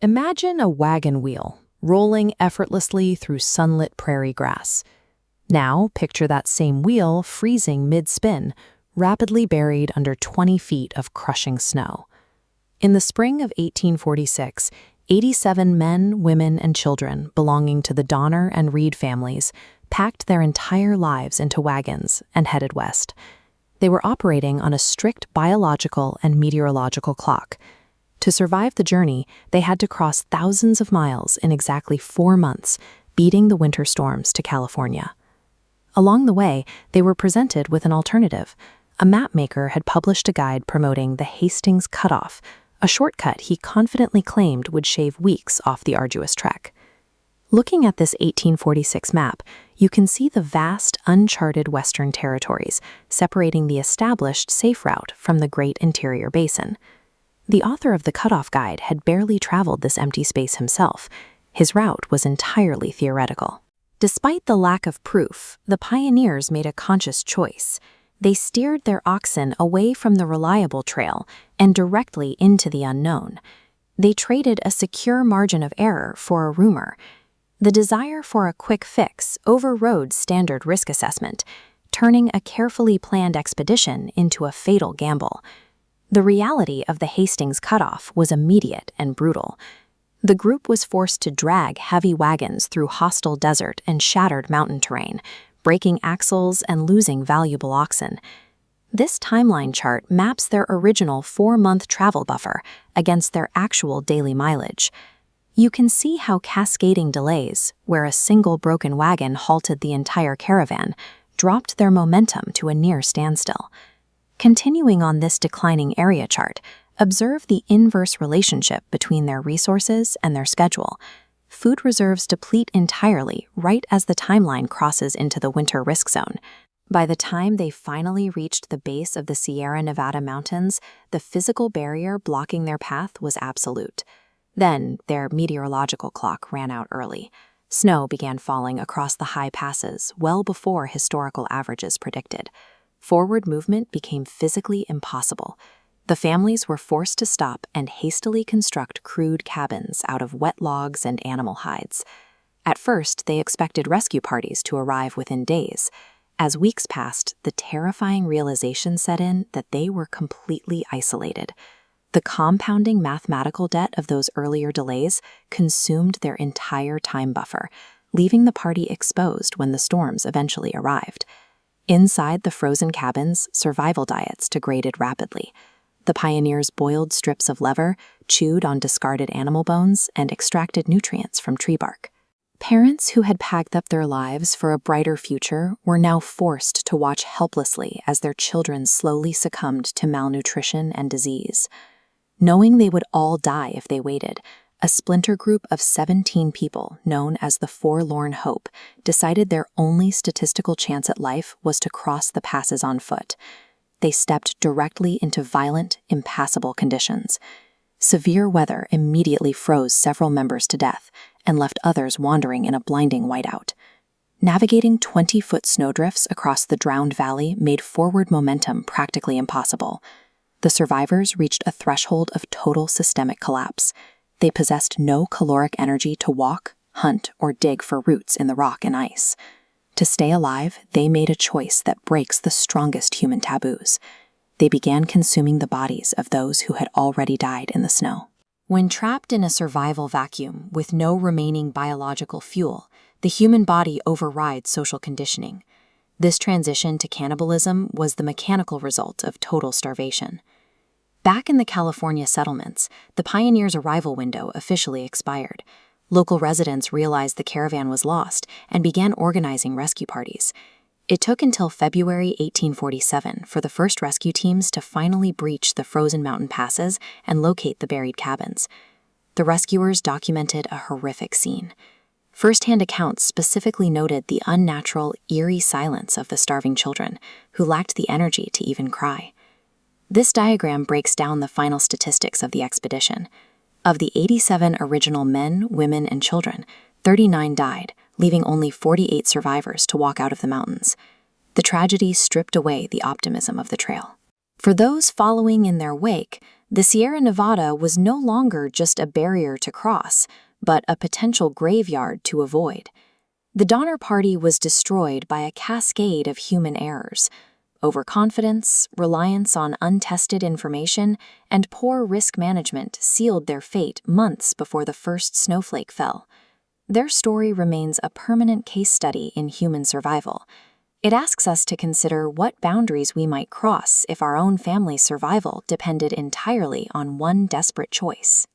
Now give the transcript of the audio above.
Imagine a wagon wheel rolling effortlessly through sunlit prairie grass. Now, picture that same wheel freezing mid-spin, rapidly buried under 20 feet of crushing snow. In the spring of 1846, 87 men, women, and children belonging to the Donner and Reed families packed their entire lives into wagons and headed west. They were operating on a strict biological and meteorological clock. To survive the journey, they had to cross thousands of miles in exactly 4 months, beating the winter storms to California. Along the way, they were presented with an alternative. A mapmaker had published a guide promoting the Hastings Cutoff, a shortcut he confidently claimed would shave weeks off the arduous trek. Looking at this 1846 map, you can see the vast, uncharted Western territories separating the established safe route from the Great Interior Basin. The author of the Cutoff Guide had barely traveled this empty space himself. His route was entirely theoretical. Despite the lack of proof, the pioneers made a conscious choice. They steered their oxen away from the reliable trail and directly into the unknown. They traded a secure margin of error for a rumor. The desire for a quick fix overrode standard risk assessment, turning a carefully planned expedition into a fatal gamble. The reality of the Hastings Cutoff was immediate and brutal. The group was forced to drag heavy wagons through hostile desert and shattered mountain terrain, breaking axles and losing valuable oxen. This timeline chart maps their original 4-month travel buffer against their actual daily mileage. You can see how cascading delays, where a single broken wagon halted the entire caravan, dropped their momentum to a near standstill. Continuing on this declining area chart, observe the inverse relationship between their resources and their schedule. Food reserves deplete entirely right as the timeline crosses into the winter risk zone. By the time they finally reached the base of the Sierra Nevada mountains, the physical barrier blocking their path was absolute. Then, their meteorological clock ran out early. Snow began falling across the high passes well before historical averages predicted. Forward movement became physically impossible. The families were forced to stop and hastily construct crude cabins out of wet logs and animal hides. At first, they expected rescue parties to arrive within days. As weeks passed, the terrifying realization set in that they were completely isolated. The compounding mathematical debt of those earlier delays consumed their entire time buffer, leaving the party exposed when the storms eventually arrived. Inside the frozen cabins, survival diets degraded rapidly. The pioneers boiled strips of leather, chewed on discarded animal bones, and extracted nutrients from tree bark. Parents who had packed up their lives for a brighter future were now forced to watch helplessly as their children slowly succumbed to malnutrition and disease. Knowing they would all die if they waited, a splinter group of 17 people, known as the Forlorn Hope, decided their only statistical chance at life was to cross the passes on foot. They stepped directly into violent, impassable conditions. Severe weather immediately froze several members to death and left others wandering in a blinding whiteout. Navigating 20-foot snowdrifts across the drowned valley made forward momentum practically impossible. The survivors reached a threshold of total systemic collapse. They possessed no caloric energy to walk, hunt, or dig for roots in the rock and ice. To stay alive, they made a choice that breaks the strongest human taboos. They began consuming the bodies of those who had already died in the snow. When trapped in a survival vacuum with no remaining biological fuel, the human body overrides social conditioning. This transition to cannibalism was the mechanical result of total starvation. Back in the California settlements, the pioneers' arrival window officially expired. Local residents realized the caravan was lost and began organizing rescue parties. It took until February 1847 for the first rescue teams to finally breach the frozen mountain passes and locate the buried cabins. The rescuers documented a horrific scene. First-hand accounts specifically noted the unnatural, eerie silence of the starving children, who lacked the energy to even cry. This diagram breaks down the final statistics of the expedition. Of the 87 original men, women, and children, 39 died, leaving only 48 survivors to walk out of the mountains. The tragedy stripped away the optimism of the trail. For those following in their wake, The Sierra Nevada was no longer just a barrier to cross, but a potential graveyard to avoid. The Donner Party was destroyed by a cascade of human errors. Overconfidence, reliance on untested information, and poor risk management sealed their fate months before the first snowflake fell. Their story remains a permanent case study in human survival. It asks us to consider what boundaries we might cross if our own family's survival depended entirely on one desperate choice.